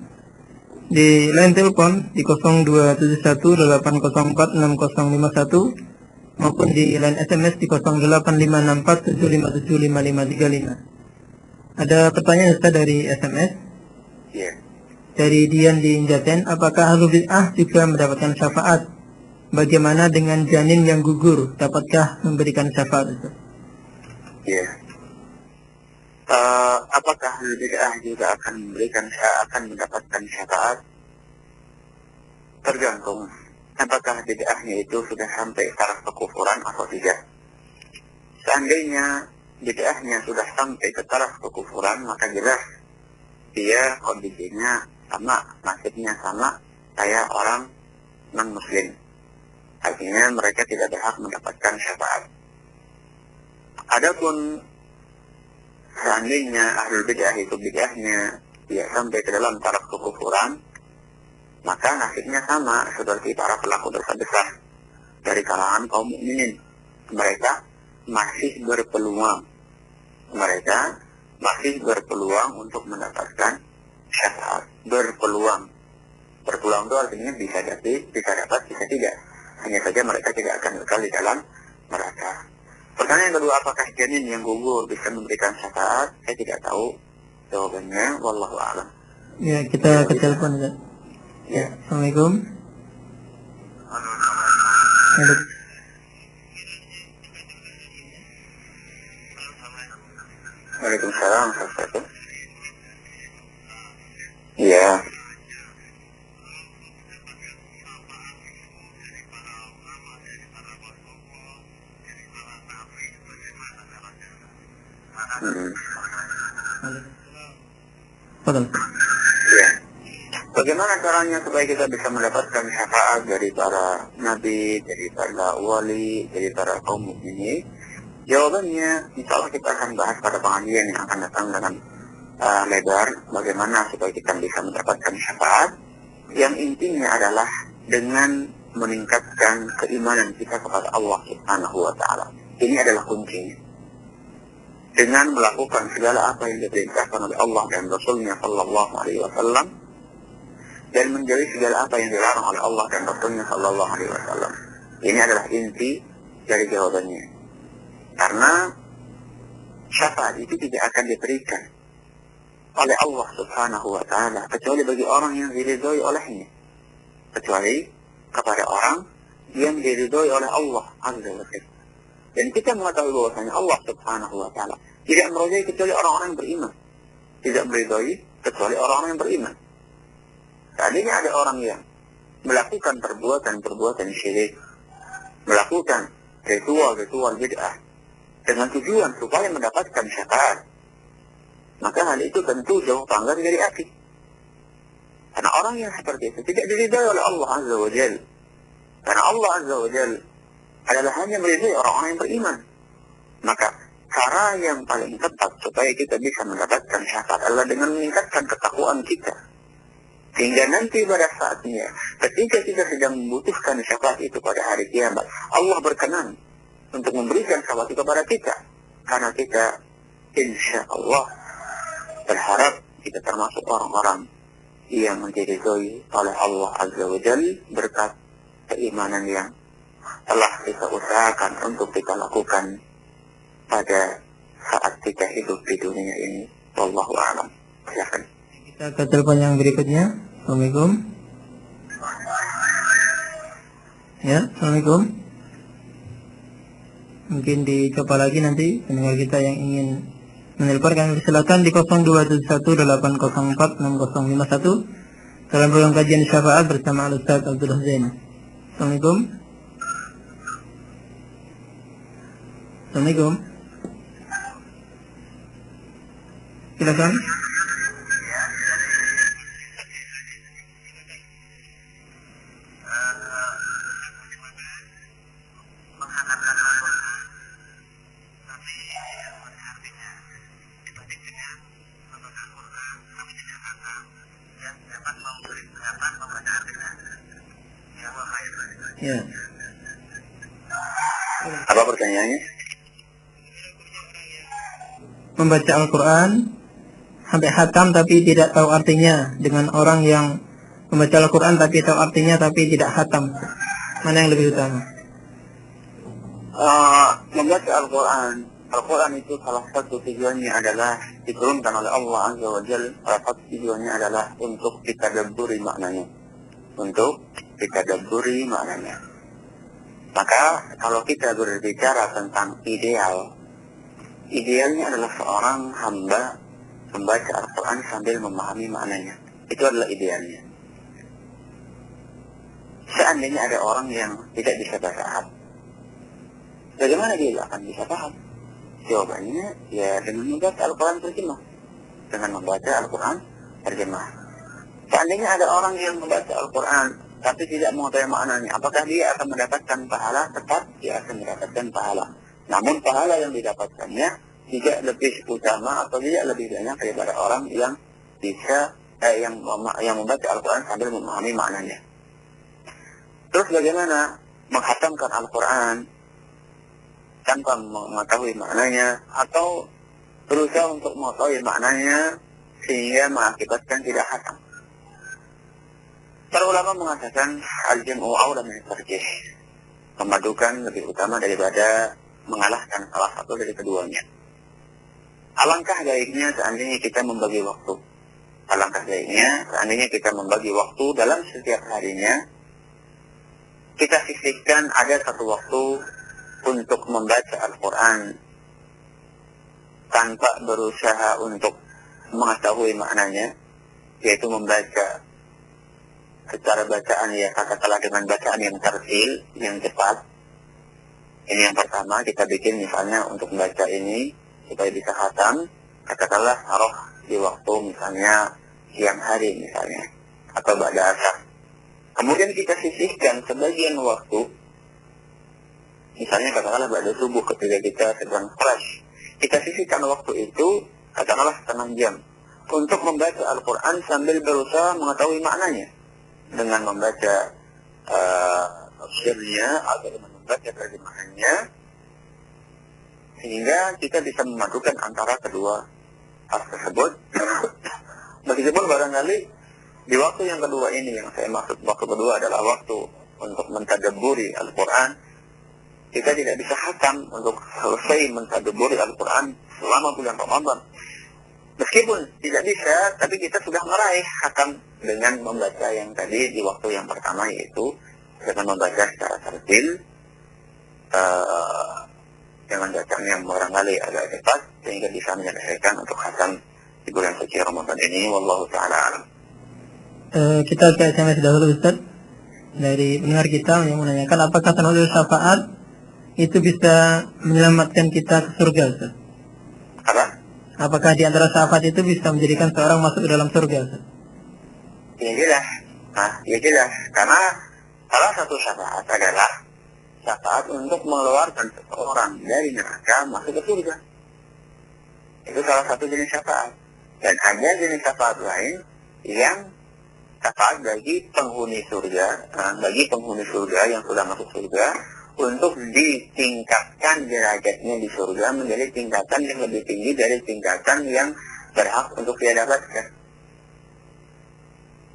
di line telepon di 0271804651 maupun di line SMS di 085647575535. Ada pertanyaan Ustaz dari SMS. Ya. Dari Dian di Jaten, apakah ahlul bid'ah juga mendapatkan syafaat? Bagaimana dengan janin yang gugur? Dapatkah memberikan syafaat Ustaz? Ya. Apakah ahlul bid'ah juga akan mendapatkan syafaat? Tergantung apakah bid'ahnya itu sudah sampai taraf kekufuran atau tidak. Seandainya bid'ahnya sudah sampai ke taraf kekufuran, maka jelas dia kondisinya sama, nasibnya sama kayak orang non-muslim. Artinya mereka tidak berhak mendapatkan syafaat. Adapun seandainya ahlul bid'ah itu bid'ahnya dia sampai ke dalam taraf kekufuran, maka nasibnya sama seperti para pelaku dosa besar dari kalangan kaum mukminin. Mereka masih berpeluang untuk mendapatkan syafaat. Berpeluang itu artinya bisa dapat, bisa tidak. Hanya saja mereka tidak akan kekal di dalam neraka. Pertanyaan kedua, apakah janin yang gugur bisa memberikan syafaat? Saya tidak tahu jawabannya, wallahu a'lam. Ya, kita ke telepon Ustaz. Ya. Assalamualaikum. Halo. Waalaikumsalam. Iya. Fadal. Ya. Bagaimana caranya supaya kita bisa mendapatkan syafaat dari para nabi, dari para wali, dari para kaum mukminin? Jawabannya, insya Allah kita akan bahas pada pengajian yang akan datang dengan lebar. Bagaimana supaya kita bisa mendapatkan syafaat? Yang intinya adalah dengan meningkatkan keimanan kita kepada Allah Subhanahu wa Ta'ala. Ini adalah kuncinya. Dengan melakukan segala apa yang diperintahkan oleh Allah dan Rasulnya Sallallahu Alaihi Wasallam, dan menjauhi segala apa yang dilarang oleh Allah dan Rasulnya Sallallahu Alaihi Wasallam. Ini adalah inti dari jawabannya. Karena syafaat itu tidak akan diberikan oleh Allah Subhanahu wa Ta'ala kecuali bagi orang yang diridhoi olehnya, kecuali kepada orang yang diridhoi oleh Allah Azza wa Jalla. Dan kita mengetahui bahwasanya Allah Subhanahu wa Ta'ala tidak meridhoi kecuali orang-orang yang beriman, tidak meridhoi kecuali orang-orang yang beriman. Seandainya ada orang yang melakukan perbuatan syirik, melakukan ritual bid'ah dengan tujuan supaya mendapatkan syafaat, maka hal itu tentu jauh panggang dari api. Karena orang yang seperti itu tidak diridhai oleh Allah Azza wa Jalla. Karena Allah Azza wa Jalla adalah hanya meridhai orang-orang yang beriman. Maka cara yang paling tepat supaya kita bisa mendapatkan syafaat adalah dengan meningkatkan ketakwaan kita. Sehingga nanti pada saatnya, ketika kita sedang membutuhkan syafaat itu pada hari kiamat, Allah berkenan untuk memberikan syafaat itu kepada kita. Karena kita, insya Allah, berharap kita termasuk orang-orang yang diridhoi oleh Allah Azza wa Jalla berkat keimanan yang telah kita usahakan untuk kita lakukan pada saat kita hidup di dunia ini. Wallahu a'lam. Silakan. Kita ke telepon yang berikutnya. Assalamualaikum. Ya, Assalamualaikum. Mungkin dicoba lagi nanti pendengar kita yang ingin menelpon, kami silakan di 0271804651 dalam program kajian syafaat bersama Al-Ustaz Abdullah Zain. Assalamualaikum. Assalamualaikum. Silakan. Ya. Apa pertanyaannya? Membaca Al-Quran sampai khatam tapi tidak tahu artinya, dengan orang yang membaca Al-Quran tapi tahu artinya tapi tidak khatam, mana yang lebih utama? Membaca Al-Quran itu salah satu tujuannya adalah diturunkan oleh Allah Azza wa Jalla. Salah satu tujuannya adalah untuk ditadabburi maknanya. Maka kalau kita berbicara tentang idealnya adalah seorang hamba membaca Al-Quran sambil memahami maknanya. Itu adalah idealnya. Seandainya ada orang yang tidak bisa bahasa Arab, bagaimana dia akan bisa paham? Jawabannya ya dengan membaca Al-Quran terjemah. Seandainya ada orang yang membaca Al-Quran tapi tidak mengetahui maknanya, apakah dia akan mendapatkan pahala? Tetap dia akan mendapatkan pahala. Namun pahala yang didapatkannya tidak lebih utama atau tidak lebih banyak daripada orang yang bisa yang membaca Al-Quran sambil memahami maknanya. Terus bagaimana menghatamkan Al-Quran tanpa mengetahui maknanya, atau berusaha untuk mengetahui maknanya sehingga mengakibatkan tidak khatam? Para ulama mengatakan al-jam'u aula min at-tarjih, memadukan lebih utama daripada mengalahkan salah satu dari keduanya. Alangkah baiknya seandainya kita membagi waktu dalam setiap harinya. Kita sisihkan ada satu waktu untuk membaca Al-Quran tanpa berusaha untuk mengetahui maknanya, yaitu membaca secara bacaan ya katakanlah dengan bacaan yang tartil, yang cepat. Ini yang pertama, kita bikin misalnya untuk membaca ini supaya bisa khatam, katakanlah taruh di waktu misalnya siang hari misalnya, atau ba'da asar. Kemudian kita sisihkan sebagian waktu, misalnya katakanlah ba'da subuh ketika kita sedang fresh. Kita sisihkan waktu itu, katakanlah setengah jam, untuk membaca Al-Quran sambil berusaha mengetahui maknanya. Dengan membaca tafsirnya atau dengan membaca terjemahannya, sehingga kita bisa memadukan antara kedua hal tersebut. Meskipun barangkali di waktu yang kedua ini, yang saya maksud waktu kedua adalah waktu untuk mentadabburi Al-Quran, kita tidak bisa khatam untuk selesai mentadabburi Al-Quran selama bulan Ramadan. Meskipun tidak bisa, tapi kita sudah meraih khatam dengan membaca yang tadi di waktu yang pertama, yaitu dengan membaca secara tartil, dengan bacaan yang barangkali agak cepat, sehingga bisa menyelesaikan untuk khatam di bulan suci Ramadan ini. Wallahu ta'ala alam. Kita ke SMS dahulu, Ustaz, dari pendengar kita yang menanyakan apakah tanawul syafaat itu bisa menyelamatkan kita ke surga, Ustaz? Apa? Apakah di antara syafaat itu bisa menjadikan seorang masuk ke dalam surga, Ustaz? Ya jelas. Ya jelas. Karena salah satu syafaat adalah syafaat untuk mengeluarkan seseorang dari neraka masuk ke surga. Itu salah satu jenis syafaat. Dan ada jenis syafaat lain yang syafaat bagi penghuni surga, yang sudah masuk surga, untuk ditingkatkan derajatnya di surga menjadi tingkatan yang lebih tinggi dari tingkatan yang berhak untuk dia dapatkan.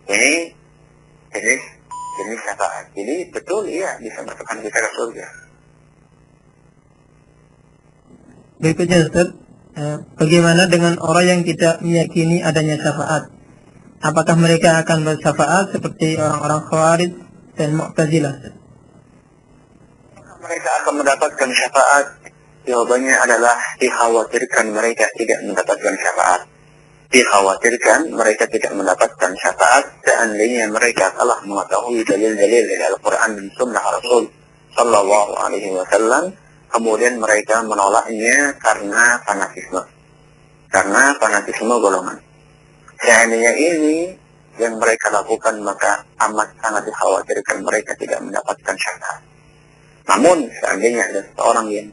Ini jenis syafaat. Jadi betul ya bisa masukkan kita ke surga. Berikutnya, Ustaz, bagaimana dengan orang yang tidak meyakini adanya syafaat? Apakah mereka akan bersyafaat seperti orang-orang Khawarij dan Mu'tazilah? mereka akan mendapatkan syafaat? Jawabannya adalah dikhawatirkan mereka tidak mendapatkan syafaat. Dikhawatirkan mereka tidak mendapatkan syafaat seandainya mereka telah mengetahui dalil-dalil dari Al-Quran dan Sunnah Rasul Sallallahu Alaihi Wasallam, kemudian mereka menolaknya karena fanatisme golongan. Seandainya ini yang mereka lakukan, maka amat sangat dikhawatirkan mereka tidak mendapatkan syafaat. Namun seandainya ada seorang yang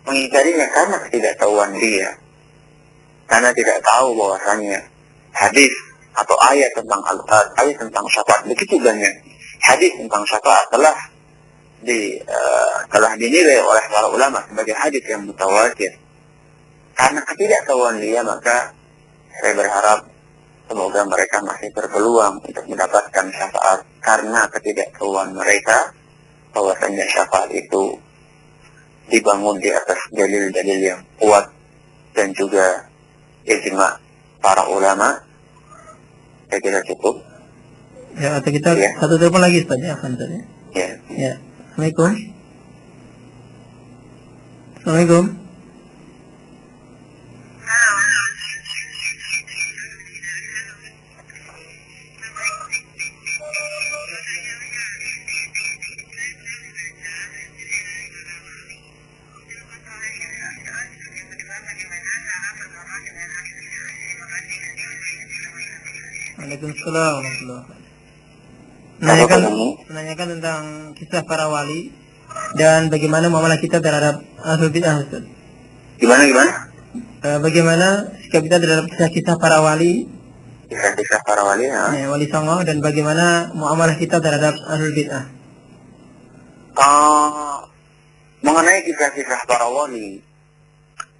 mengingkarinya karena ketidaktahuan dia, karena tidak tahu bahwasanya hadis atau ayat tentang syafaat begitu banyak, hadis tentang syafaat telah dinilai oleh para ulama sebagai hadis yang mutawatir. Karena ketidaktahuan dia, maka saya berharap semoga mereka masih berpeluang untuk mendapatkan syafaat karena ketidaktahuan mereka bahwasanya syafaat itu dibangun di atas dalil-dalil yang kuat dan juga ijma para ulama. Saya kira cukup. Ya, atau kita satu telepon lagi Ustaz ya, Ustaz ya. Ya. Assalamualaikum. Assalamualaikum. Waalaikumsalam warahmatullahi wabarakatuh. Menanyakan tentang kisah para wali dan bagaimana muamalah kita terhadap ahlul bid'ah, Ustaz. Gimana? Bagaimana sikap kita terhadap kisah-kisah para wali? Kisah-kisah para wali, ya. Wali Songo, dan bagaimana muamalah kita terhadap ahlul bid'ah? Mengenai kisah-kisah para wali,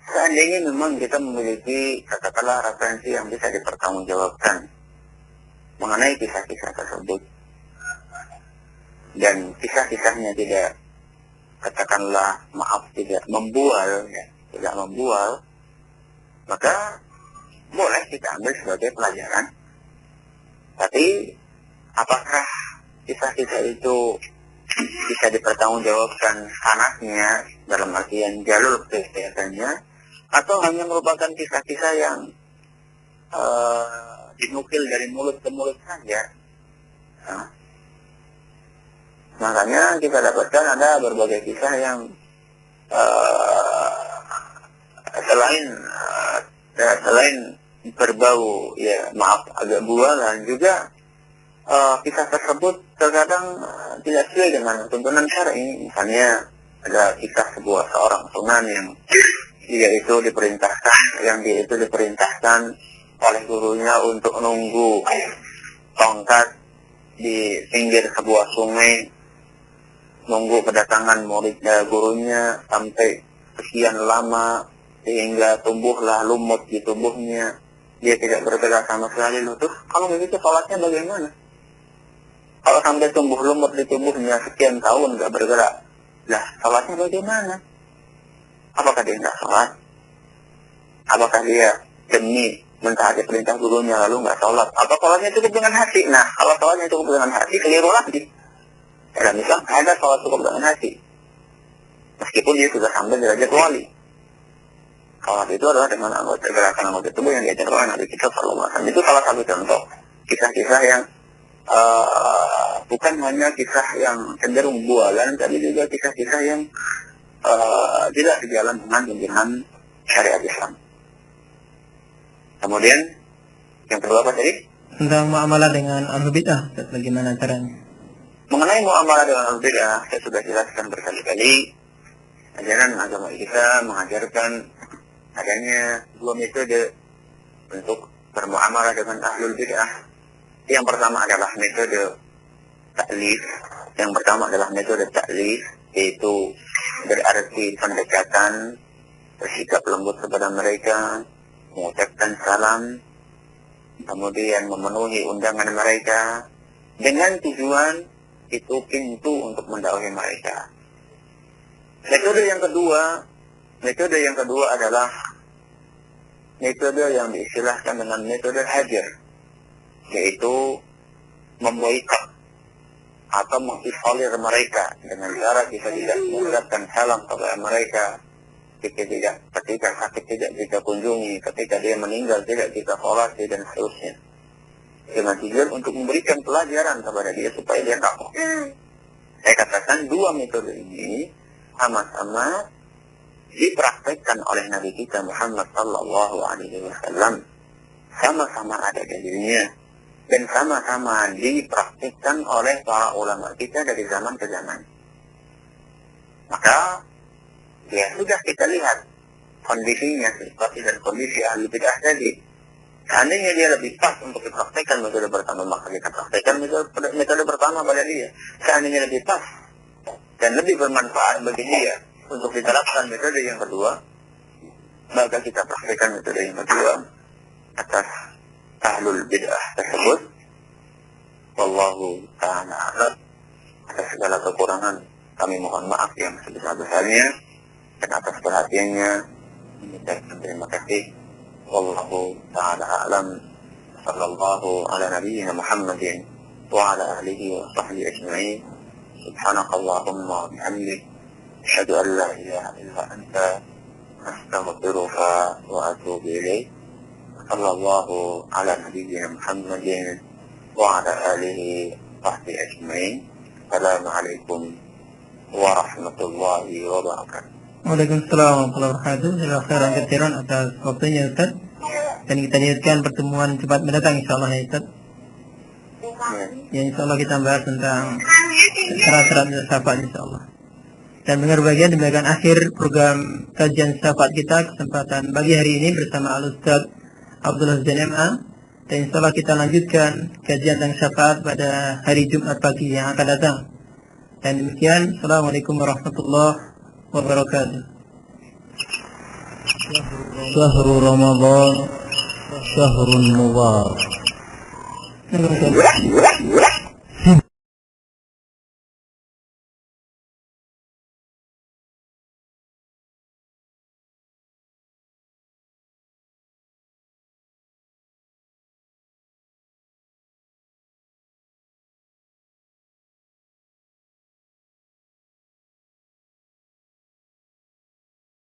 seandainya memang kita memiliki katakanlah referensi yang bisa dipertanggungjawabkan mengenai kisah-kisah tersebut, dan kisah-kisahnya tidak, katakanlah tidak membual, maka boleh kita ambil sebagai pelajaran. Tapi apakah kisah-kisah itu bisa dipertanggungjawabkan sanadnya dalam artian jalur kegiatannya, atau hanya merupakan kisah-kisah yang dinukil dari mulut ke mulut saja? Makanya kita dapatkan ada berbagai kisah yang selain berbau agak bualan, juga kisah tersebut terkadang tidak sesuai dengan tuntunan syar'i. Misalnya ada kisah seorang sunan yang dia itu diperintahkan oleh gurunya untuk nunggu tongkat di pinggir sebuah sungai, nunggu kedatangan murid gurunya sampai sekian lama sehingga tumbuhlah lumut di tubuhnya. Dia tidak bergerak sama sekali. Terus kalau begitu sholatnya bagaimana? Kalau sampai tumbuh lumut di tubuhnya sekian tahun nggak bergerak, lah sholatnya bagaimana? Apakah dia nggak sholat? Apakah dia demi mentaati perintah gurunya lalu nggak sholat? Atau sholatnya cukup dengan hati? Nah, kalau sholatnya cukup dengan hati, keliru lagi. Dalam Islam ada sholat cukup dengan hati, meskipun dia sudah sampai derajat wali. Sholat itu adalah dengan gerakan anggota tubuh yang diajarkan oleh Nabi kita Sallallahu Alaihi Wasallam. Itu salah satu contoh kisah-kisah yang bukan hanya kisah yang cenderung bualan, tapi juga kisah-kisah yang tidak sejalan dengan tuntunan syariat Islam. Kemudian yang kedua apa tadi? Tentang muamalah dengan ahlul bid'ah, bagaimana caranya? Mengenai muamalah dengan ahlul bid'ah, saya sudah jelaskan berkali-kali. Ajaran agama kita mengajarkan adanya dua metode untuk bermuamalah dengan ahlul bid'ah. Yang pertama adalah metode ta'lif. Yaitu berarti pendekatan, bersikap lembut kepada mereka, mengucapkan salam, kemudian memenuhi undangan mereka dengan tujuan itu pintu untuk mendakwahi mereka. Metode yang kedua adalah metode yang diistilahkan dengan metode hajar, yaitu memboikot atau mengisolir mereka dengan cara kita tidak mengucapkan salam kepada mereka, ketika sakit tidak kita kunjungi, ketika dia meninggal tidak kita kholasi dan seterusnya, dengan tujuan untuk memberikan pelajaran kepada dia supaya dia kapok. Saya katakan dua metode ini sama-sama dipraktekkan oleh Nabi kita Muhammad sallallahu alaihi wasallam, sama-sama ada dalilnya dan sama-sama dipraktikkan oleh para ulama kita dari zaman ke zaman. Maka ya sudah kita lihat kondisinya, situasi dan kondisi ahli bid'ah tadi. Seandainya dia lebih pas untuk dipraktikkan metode pertama, maka kita praktikkan metode pertama pada dia. Seandainya lebih pas dan lebih bermanfaat bagi dia untuk diterapkan metode yang kedua, maka kita praktikkan metode yang kedua atas ahlul bid'ah tersebut. Wallahu ta'ala a'lam. Atas segala kekurangan kami mohon maaf yang sebesar-besarnya, dan atas perhatiannya mengucapkan terima kasih. Wallahu ta'ala a'lam. Sallallahu ala nabiyyina Muhammadin wa ala alihi wa sahbihi ajma'in. Subhanakallahumma wa bihamdik, asyhadu an la ilaha illa anta, astaghfiruka wa atubu ilaik. Sallallahu ala nabiyyina Muhammadin wa ala alihi wa sahbihi ajma'in. Assalamualaikum warahmatullahi wabarakatuh. Waalaikumsalam warahmatullahi wabarakatuh. Jazakallahu khairan katsiran atas waktunya Ustaz. Dan kita niatkan pertemuan cepat mendatang insyaallah ya Ustaz. Ya insyaallah kita bahas tentang syarat-syarat syafaat insyaallah. Dan dengar bagian demikian akhir program kajian syafaat kita kesempatan pagi hari ini bersama Al-Ustaz Abdullah Zain MA. Dan insyaallah kita lanjutkan kajian tentang syafaat pada hari Jumat pagi yang akan datang. Dan demikian, Assalamualaikum warahmatullahi wabarakatuh. Syahrul Ramadan, syahrul mubarak.